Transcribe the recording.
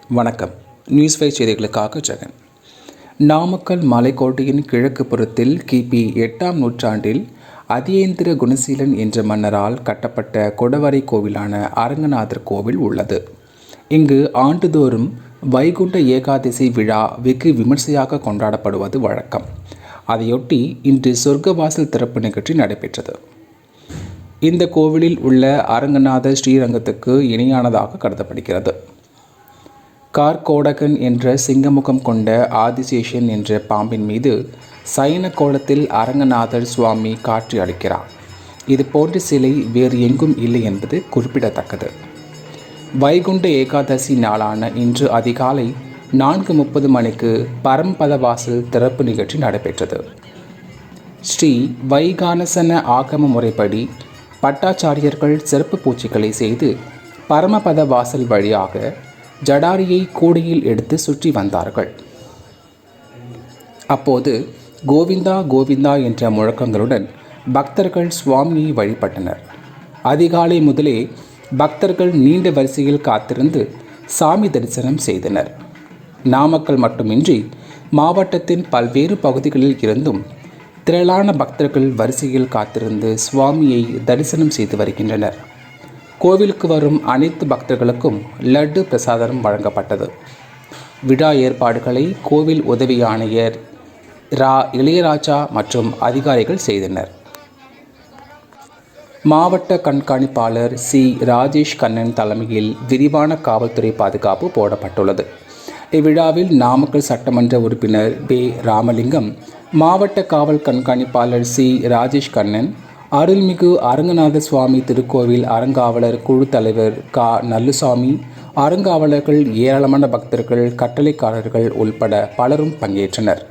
வணக்கம். நியூஸ் 5 செய்திகளுக்காக ஜெகன். நாமக்கல் மலைக்கோட்டையின் கிழக்கு புறத்தில் கிபி 8ஆம் நூற்றாண்டில் அதியேந்திர குணசீலன் என்ற மன்னரால் கட்டப்பட்ட கொடவரை கோவிலான அரங்கநாதர் கோவில் உள்ளது. இங்கு ஆண்டுதோறும் வைகுண்ட ஏகாதசி விழா வெகு விமர்சையாக கொண்டாடப்படுவது வழக்கம். அதையொட்டி இன்று சொர்க்கவாசல் திறப்பு நிகழ்ச்சி நடைபெற்றது. இந்த கோவிலில் உள்ள அரங்கநாதர் ஸ்ரீரங்கத்துக்கு இணையானதாக கருதப்படுகிறது. கார்கோடகன் என்ற சிங்கமுகம் கொண்ட ஆதிசேஷன் என்ற பாம்பின் மீது சயன கோலத்தில் அரங்கநாதர் சுவாமி காட்சி அளிக்கிறார். இது போன்ற சிலை வேறு எங்கும் இல்லை என்பது குறிப்பிடத்தக்கது. வைகுண்ட ஏகாதசி நாளான இன்று அதிகாலை 4:30 மணிக்கு பரம்பத வாசல் திறப்பு நிகழ்ச்சி நடைபெற்றது. ஸ்ரீ வைகானசன ஆகம முறைப்படி பட்டாச்சாரியர்கள் சிறப்பு பூஜைகளை செய்து பரமபத வாசல் வழியாக ஜடாரியை கூடையில் எடுத்து சுற்றி வந்தார்கள். அப்போது கோவிந்தா கோவிந்தா என்ற முழக்கங்களுடன் பக்தர்கள் சுவாமியை வழிபட்டனர். அதிகாலை முதலே பக்தர்கள் நீண்ட வரிசையில் காத்திருந்து சாமி தரிசனம் செய்தனர். நாமக்கல் மட்டுமின்றி மாவட்டத்தின் பல்வேறு பகுதிகளில் இருந்தும் திரளான பக்தர்கள் வரிசையில் காத்திருந்து சுவாமியை தரிசனம் செய்து வருகின்றனர். கோவிலுக்கு வரும் அனைத்து பக்தர்களுக்கும் லட்டு பிரசாதம் வழங்கப்பட்டது. விழா ஏற்பாடுகளை கோவில் உதவி ஆணையர் இளையராஜா மற்றும் அதிகாரிகள் செய்தனர். மாவட்ட கண்காணிப்பாளர் சி. ராஜேஷ் கண்ணன் தலைமையில் விரிவான காவல்துறை பாதுகாப்பு போடப்பட்டுள்ளது. இவ்விழாவில் நாமக்கல் சட்டமன்ற உறுப்பினர் பே. ராமலிங்கம், மாவட்ட காவல் கண்காணிப்பாளர் சி. ராஜேஷ் கண்ணன், அருள்மிகு அரங்கநாத சுவாமி திருக்கோவில் அறங்காவலர் குழு தலைவர் கா. நல்லுசாமி, அறங்காவலர்கள், ஏராளமான பக்தர்கள், கட்டளைக்காரர்கள் உள்பட பலரும் பங்கேற்றனர்.